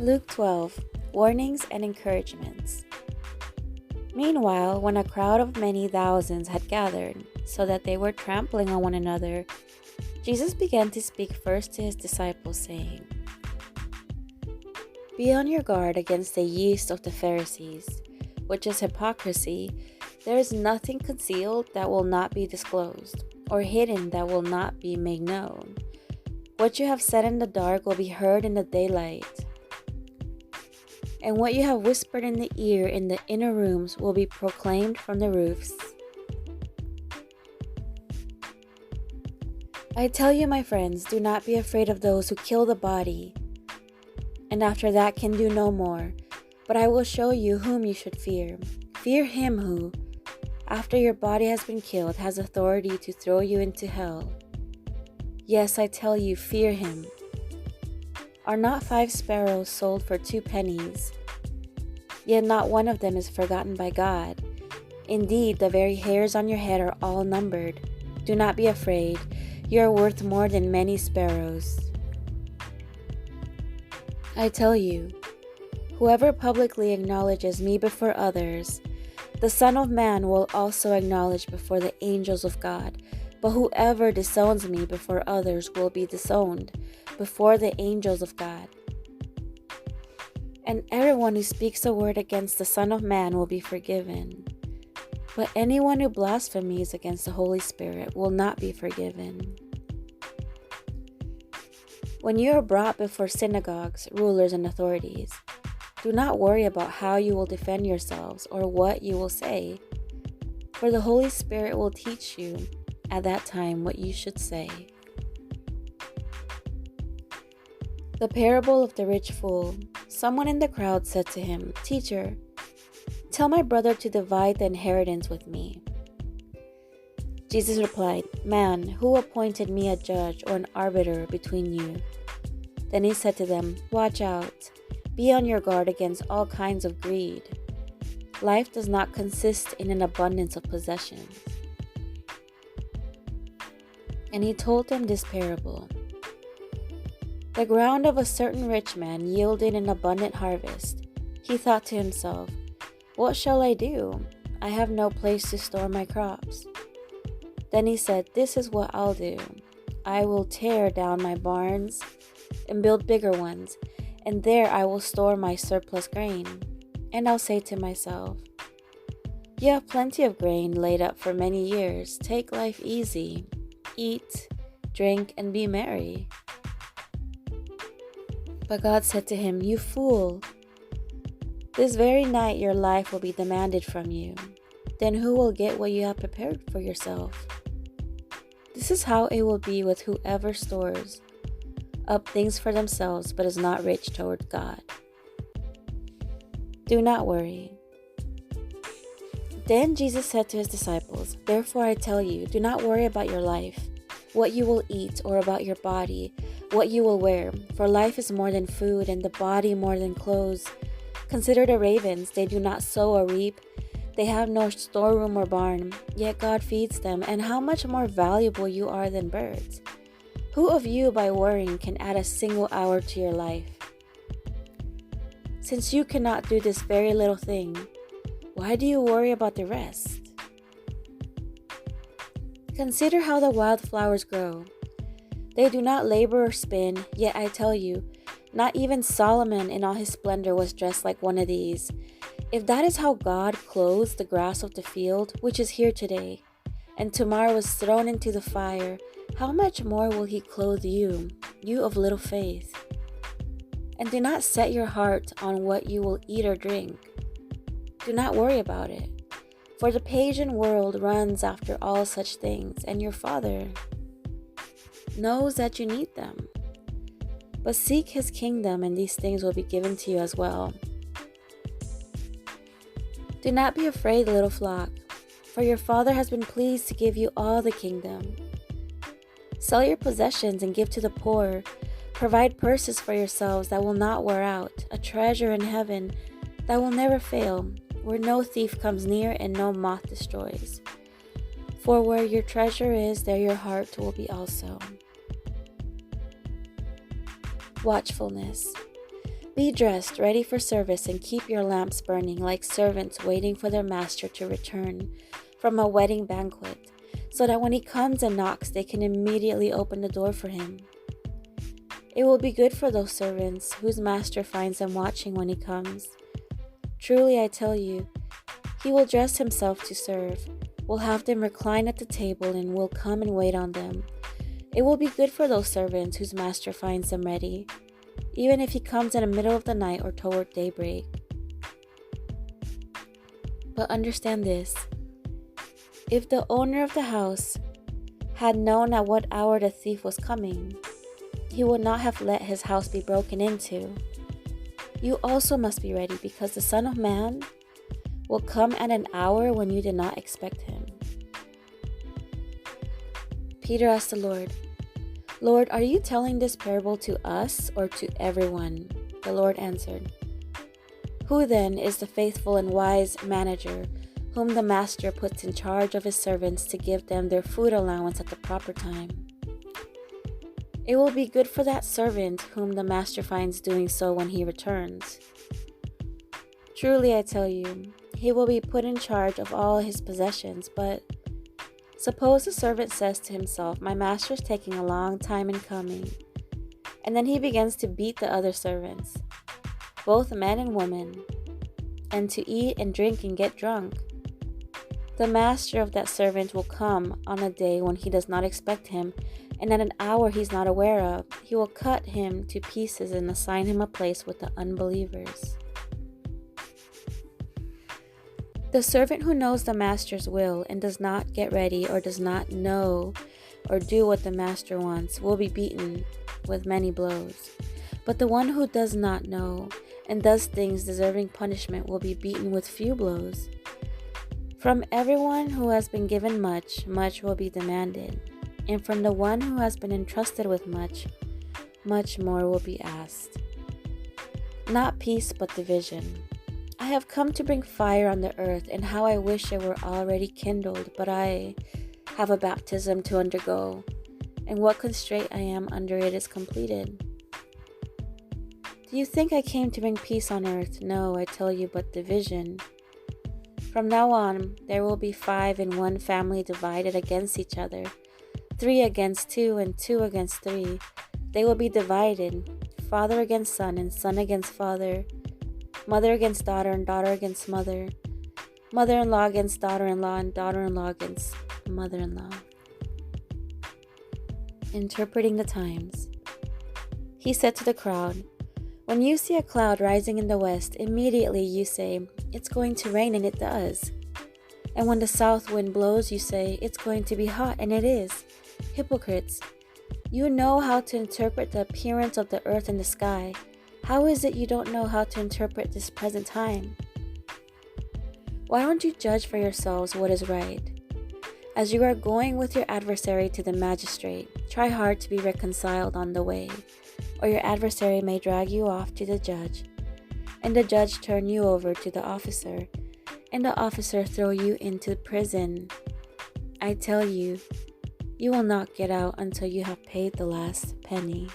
Luke 12 Warnings and Encouragements. Meanwhile, when a crowd of many thousands had gathered, so that they were trampling on one another, Jesus began to speak first to his disciples, saying, Be on your guard against the yeast of the Pharisees, which is hypocrisy. There is nothing concealed that will not be disclosed, or hidden that will not be made known. What you have said in the dark will be heard in the daylight, and what you have whispered in the ear in the inner rooms will be proclaimed from the roofs. I tell you, my friends, do not be afraid of those who kill the body, and after that can do no more. But I will show you whom you should fear. Fear him who, after your body has been killed, has authority to throw you into hell. Yes, I tell you, fear him. Are not 5 sparrows sold for 2 pennies? Yet not one of them is forgotten by God. Indeed, the very hairs on your head are all numbered. Do not be afraid. You are worth more than many sparrows. I tell you, whoever publicly acknowledges me before others, the Son of Man will also acknowledge before the angels of God. But whoever disowns me before others will be disowned before the angels of God. And everyone who speaks a word against the Son of Man will be forgiven. But anyone who blasphemes against the Holy Spirit will not be forgiven. When you are brought before synagogues, rulers, and authorities, do not worry about how you will defend yourselves or what you will say, for the Holy Spirit will teach you at that time what you should say. The parable of the rich fool. Someone in the crowd said to him, Teacher, tell my brother to divide the inheritance with me. Jesus replied, Man, who appointed me a judge or an arbiter between you? Then he said to them, Watch out. Be on your guard against all kinds of greed. Life does not consist in an abundance of possessions. And he told them this parable. The ground of a certain rich man yielded an abundant harvest. He thought to himself, What shall I do? I have no place to store my crops. Then he said, This is what I'll do. I will tear down my barns and build bigger ones, and there I will store my surplus grain. And I'll say to myself, You have plenty of grain laid up for many years. Take life easy. Eat, drink, and be merry. But God said to him, You fool! This very night your life will be demanded from you. Then who will get what you have prepared for yourself? This is how it will be with whoever stores up things for themselves but is not rich toward God. Do not worry. Then Jesus said to his disciples, Therefore I tell you, do not worry about your life, what you will eat, or about your body, what you will wear. For life is more than food, and the body more than clothes. Consider the ravens, they do not sow or reap. They have no storeroom or barn, yet God feeds them. And how much more valuable you are than birds. Who of you by worrying can add a single hour to your life? Since you cannot do this very little thing, why do you worry about the rest? Consider how the wildflowers grow. They do not labor or spin, yet I tell you, not even Solomon in all his splendor was dressed like one of these. If that is how God clothes the grass of the field, which is here today, and tomorrow is thrown into the fire, how much more will he clothe you, you of little faith? And do not set your heart on what you will eat or drink. Do not worry about it, for the pagan world runs after all such things, and your Father knows that you need them. But seek his kingdom, and these things will be given to you as well. Do not be afraid, little flock, for your Father has been pleased to give you all the kingdom. Sell your possessions and give to the poor. Provide purses for yourselves that will not wear out, a treasure in heaven that will never fail, where no thief comes near and no moth destroys. For where your treasure is, there your heart will be also. Watchfulness. Be dressed, ready for service, and keep your lamps burning like servants waiting for their master to return from a wedding banquet, so that when he comes and knocks, they can immediately open the door for him. It will be good for those servants whose master finds them watching when he comes. Truly, I tell you, he will dress himself to serve, will have them recline at the table, and will come and wait on them. It will be good for those servants whose master finds them ready, even if he comes in the middle of the night or toward daybreak. But understand this: if the owner of the house had known at what hour the thief was coming, he would not have let his house be broken into. You also must be ready, because the Son of Man will come at an hour when you did not expect him. Peter asked the Lord, "Lord, are you telling this parable to us or to everyone?" The Lord answered, "Who then is the faithful and wise manager whom the master puts in charge of his servants to give them their food allowance at the proper time? It will be good for that servant whom the master finds doing so when he returns. Truly, I tell you, he will be put in charge of all his possessions. But suppose the servant says to himself, 'My master is taking a long time in coming,' and then he begins to beat the other servants, both men and women, and to eat and drink and get drunk. The master of that servant will come on a day when he does not expect him, and at an hour he's not aware of. He will cut him to pieces and assign him a place with the unbelievers. The servant who knows the master's will and does not get ready, or does not know or do what the master wants, will be beaten with many blows. But the one who does not know and does things deserving punishment will be beaten with few blows. From everyone who has been given much, much will be demanded, and from the one who has been entrusted with much, much more will be asked. Not peace, but division. I have come to bring fire on the earth, and how I wish it were already kindled, but I have a baptism to undergo, and what constraint I am under it is completed. Do you think I came to bring peace on earth? No, I tell you, but division. From now on, there will be 5 in one family divided against each other, 3 against 2, and 2 against 3. They will be divided, father against son, and son against father, mother against daughter, and daughter against mother, mother-in-law against daughter-in-law, and daughter-in-law against mother-in-law." Interpreting the times. He said to the crowd, "When you see a cloud rising in the west, immediately you say, 'It's going to rain,' and it does. And when the south wind blows, you say, 'It's going to be hot,' and it is. Hypocrites, you know how to interpret the appearance of the earth and the sky. How is it you don't know how to interpret this present time? Why don't you judge for yourselves what is right? As you are going with your adversary to the magistrate, try hard to be reconciled on the way, or your adversary may drag you off to the judge, and the judge turn you over to the officer, and the officer throw you into prison. I tell you, you will not get out until you have paid the last penny."